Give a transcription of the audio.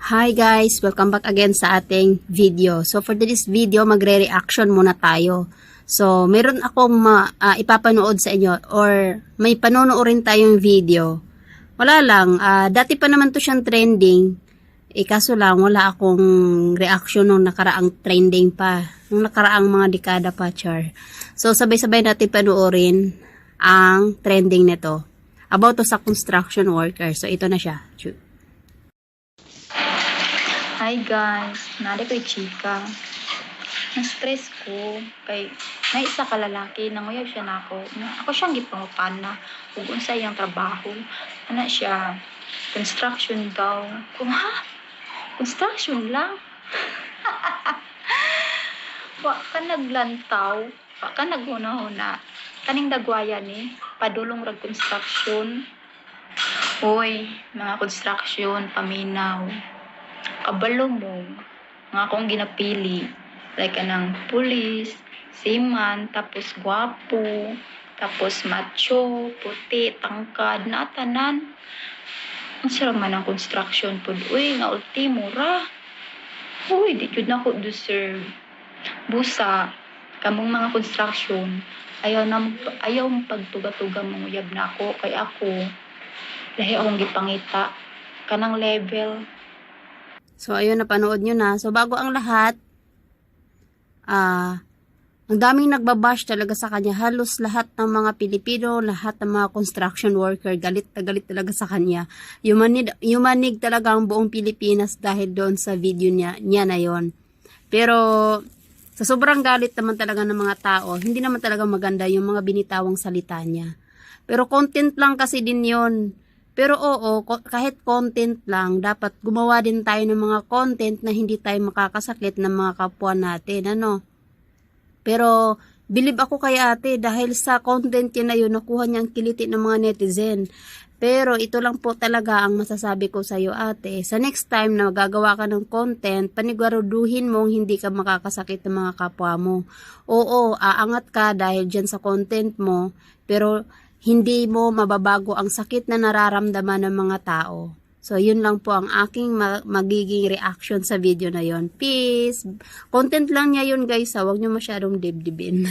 Hi guys! Welcome back again sa ating video. So for this video, magre-reaction muna tayo. So meron akong ipapanood sa inyo or may panonoorin tayong video. Wala lang, dati pa naman to siyang trending. Kaso lang, wala akong reaction nung nakaraang trending pa. Nung nakaraang mga dekada pa, char. So sabay-sabay natin panoorin ang trending nito. About to sa construction worker. So ito na siya. Hi guys, nari ko'y chika. Na-stress ko kay may isa ka lalaki, nanguyaw siya na ako. Ako siyang gipangutana kung unsa iyang trabaho. Ano siya, construction daw. Kung ha? Construction lang? Wa ka naglantaw, wa ka naghuna-huna. Kaning dagwaya ni, padulong rag construction. Hoy, mga construction, paminaw. Kabalo mo, nga akong ginapili. Like anang pulis, seaman, tapos gwapo, tapos macho, puti, tangkad, natanan. Ang sarang man ang construction po. Uy, nga ultimo ra. Uy, di yun ako deserve. Busa, kamong mga construction, ayaw mong pagtuga-tuga mong uyab na ako. Kay ako, lahi akong gipangita. Kanang level. So, ayun, napanood nyo na. So, bago ang lahat, ang daming nagbabash talaga sa kanya. Halos lahat ng mga Pilipino, lahat ng mga construction worker, galit na galit talaga sa kanya. Yumanig talaga ang buong Pilipinas dahil doon sa video niya na yon. Pero, sa sobrang galit naman talaga ng mga tao, hindi naman talaga maganda yung mga binitawang salita niya. Pero content lang kasi din yon. Pero oo, kahit content lang, dapat gumawa din tayo ng mga content na hindi tayo makakasakit ng mga kapwa natin, ano. Pero, believe ako kay ate, dahil sa content niya na yun, nakuha niya ang kiliti ng mga netizen. Pero, ito lang po talaga ang masasabi ko sa iyo ate. Sa next time na magagawa ka ng content, paniguruduhin mong hindi ka makakasakit ng mga kapwa mo. Oo, aangat ka dahil dyan sa content mo, pero hindi mo mababago ang sakit na nararamdaman ng mga tao. So, yun lang po ang aking magiging reaction sa video na yon. Peace! Content lang niya yun guys, huwag nyo masyadong dibdibin.